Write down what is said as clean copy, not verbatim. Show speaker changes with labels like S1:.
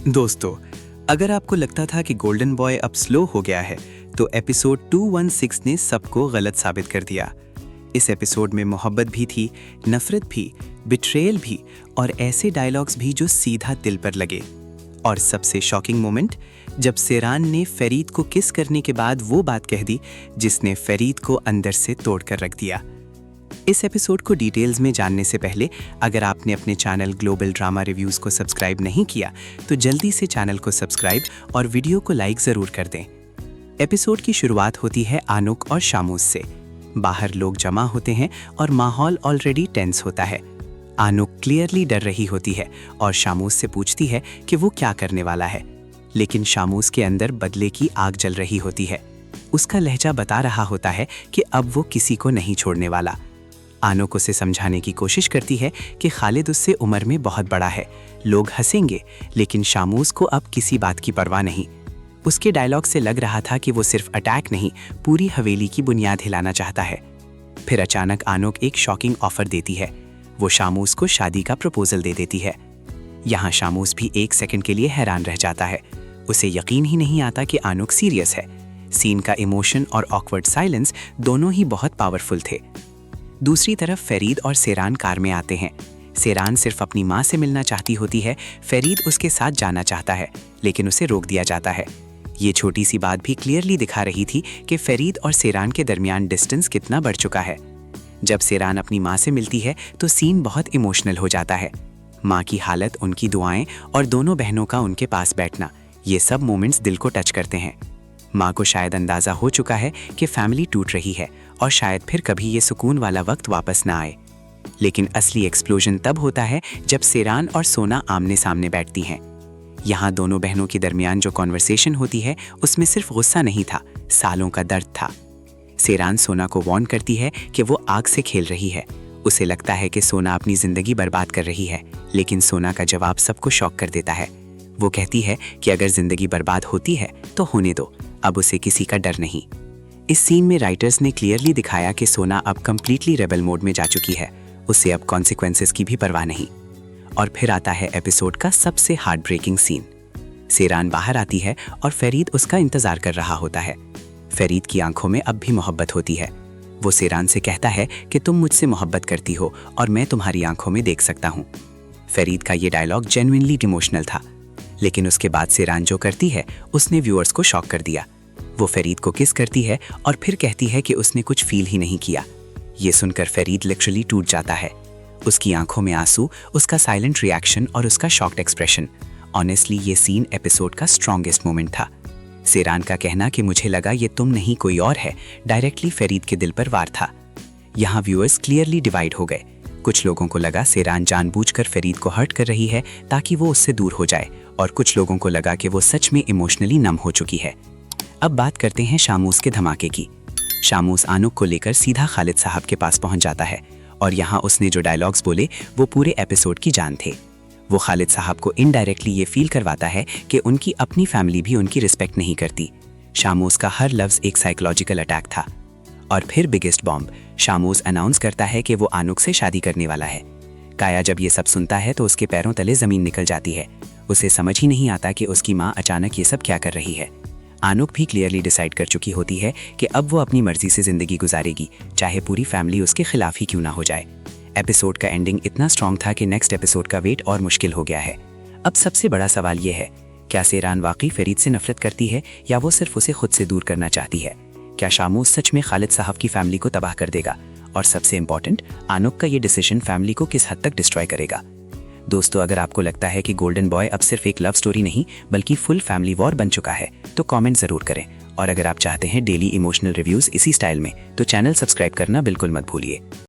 S1: दोस्तों, अगर आपको लगता था कि गोल्डन बॉय अब स्लो हो गया है, तो एपिसोड 216 ने सबको गलत साबित कर दिया। इस एपिसोड में मोहब्बत भी थी, नफरत भी, बिट्रेयल भी और ऐसे डायलॉग्स भी जो सीधा दिल पर लगे। और सबसे शॉकिंग मोमेंट, जब सेरान ने फरीद को किस करने के बाद वो बात कह दी जिसने फरीद को अंदर से तोड़कर रख दिया। इस एपिसोड को डिटेल्स में जानने से पहले अगर आपने अपने चैनल ग्लोबल ड्रामा रिव्यूज को सब्सक्राइब नहीं किया तो जल्दी से चैनल को सब्सक्राइब और वीडियो को लाइक जरूर कर दें। एपिसोड की शुरुआत होती है आनुक और शामूस से। बाहर लोग जमा होते हैं और माहौल ऑलरेडी टेंस होता है। आनुक क्लियरली डर रही होती है और शामूस से पूछती है कि वो क्या करने वाला है, लेकिन शामूस के अंदर बदले की आग जल रही होती है। उसका लहजा बता रहा होता है कि अब वो किसी को नहीं छोड़ने वाला। आनुक उसे समझाने की कोशिश करती है कि खालिद उससे उम्र में बहुत बड़ा है, लोग हंसेंगे, लेकिन शामूस को अब किसी बात की परवाह नहीं। उसके डायलॉग से लग रहा था कि वो सिर्फ अटैक नहीं, पूरी हवेली की बुनियाद हिलाना चाहता है। फिर अचानक आनुक एक शॉकिंग ऑफर देती है। वो शामूस को शादी का प्रपोजल दे देती है। यहाँ शामूस भी एक सेकंड के लिए हैरान रह जाता है। उसे यकीन ही नहीं आता कि आनुक सीरियस है। सीन का इमोशन और ऑकवर्ड साइलेंस दोनों ही बहुत पावरफुल थे। दूसरी तरफ फरीद और सेरान कार में आते हैं। सेरान सिर्फ अपनी माँ से मिलना चाहती होती है, फरीद उसके साथ जाना चाहता है, लेकिन उसे रोक दिया जाता है। ये छोटी सी बात भी क्लियरली दिखा रही थी कि फरीद और सेरान के दरमियान डिस्टेंस कितना बढ़ चुका है। जब सेरान अपनी माँ से मिलती है तो सीन बहुत इमोशनल हो जाता है। माँ की हालत, उनकी दुआएं और दोनों बहनों का उनके पास बैठना, ये सब मोमेंट्स दिल को टच करते हैं। माँ को शायद अंदाजा हो चुका है कि फैमिली टूट रही है और शायद फिर कभी ये सुकून वाला वक्त वापस ना आए। लेकिन असली एक्सप्लोजन तब होता है जब सेरान और सोना आमने सामने बैठती हैं। यहाँ दोनों बहनों के दरमियान जो कॉन्वर्सेशन होती है उसमें सिर्फ गुस्सा नहीं था, सालों का दर्द था। सेरान सोना को वार्न करती है कि वो आग से खेल रही है। उसे लगता है कि सोना अपनी जिंदगी बर्बाद कर रही है, लेकिन सोना का जवाब सबको शॉक कर देता है। वो कहती है कि अगर जिंदगी बर्बाद होती है तो होने दो, अब उसे किसी का डर नहीं। इस सीन में राइटर्स ने क्लियरली दिखाया कि सोना अब कंप्लीटली रेबल मोड में जा चुकी है। उसे अब कॉन्सिक्वेंसेस की भी परवाह नहीं। और फिर आता है एपिसोड का सबसे हार्ट ब्रेकिंग सीन। सेरान बाहर आती है और फरीद उसका इंतजार कर रहा होता है। फरीद की आंखों में अब भी मोहब्बत होती है। वो सेरान से कहता है कि तुम मुझसे मोहब्बत करती हो और मैं तुम्हारी आंखों में देख सकता हूँ। फरीद का ये डायलॉग जेन्युइनली इमोशनल था, लेकिन उसके बाद सेरान जो करती है उसने व्यूअर्स को शॉक कर दिया। वो फरीद को किस करती है और फिर कहती है कि उसने कुछ फील ही नहीं किया। ये सुनकर फरीद लिटरली टूट जाता है। उसकी आंखों में आंसू, उसका साइलेंट रिएक्शन और उसका शॉक्ड एक्सप्रेशन। ऑनेस्टली ये सीन एपिसोड का स्ट्रॉन्गेस्ट मोमेंट था। सेरान का कहना कि मुझे लगा ये तुम नहीं कोई और है, डायरेक्टली फरीद के दिल पर वार था। यहाँ व्यूअर्स क्लियरली डिवाइड हो गए। कुछ लोगों को लगा सेरान जानबूझकर फरीद को हर्ट कर रही है ताकि वो उससे दूर हो जाए, और कुछ लोगों को लगा कि वो सच में इमोशनली नम हो चुकी है। अब बात करते हैं शामूस के धमाके की। शामूस आनुक को लेकर सीधा खालिद साहब के पास पहुंच जाता है और यहाँ उसने जो डायलॉग्स बोले वो पूरे एपिसोड की जान थे। वो खालिद साहब को इनडायरेक्टली ये फील करवाता है कि उनकी अपनी फैमिली भी उनकी रिस्पेक्ट नहीं करती। शामूस का हर लफ्ज एक साइकोलॉजिकल अटैक था। और फिर बिगेस्ट बॉम्ब, शामूस अनाउंस करता है कि वो आनुक से शादी करने वाला है। काया जब ये सब सुनता है तो उसके पैरों तले जमीन निकल जाती है। उसे समझ ही नहीं आता कि उसकी माँ अचानक ये सब क्या कर रही है। आनुक भी क्लियरली डिसाइड कर चुकी होती है कि अब वो अपनी मर्जी से जिंदगी गुजारेगी, चाहे पूरी फैमिली उसके खिलाफ ही क्यों ना हो जाए। एपिसोड का एंडिंग इतना स्ट्रॉन्ग था कि नेक्स्ट एपिसोड का वेट और मुश्किल हो गया है। अब सबसे बड़ा सवाल ये है, क्या सेरान वाकई फरीद से नफरत करती है या वो सिर्फ उसे खुद से दूर करना चाहती है? क्या शामूस सच में खालिद साहब की फैमिली को तबाह कर देगा? और सबसे इंपॉर्टेंट, आनुक का ये डिसीजन फैमिली को किस हद तक डिस्ट्रॉय करेगा? दोस्तों, अगर आपको लगता है कि गोल्डन बॉय अब सिर्फ एक लव स्टोरी नहीं बल्कि फुल फैमिली वॉर बन चुका है तो कमेंट जरूर करें। और अगर आप चाहते हैं डेली इमोशनल रिव्यूज इसी स्टाइल में तो चैनल सब्सक्राइब करना बिल्कुल मत भूलिए।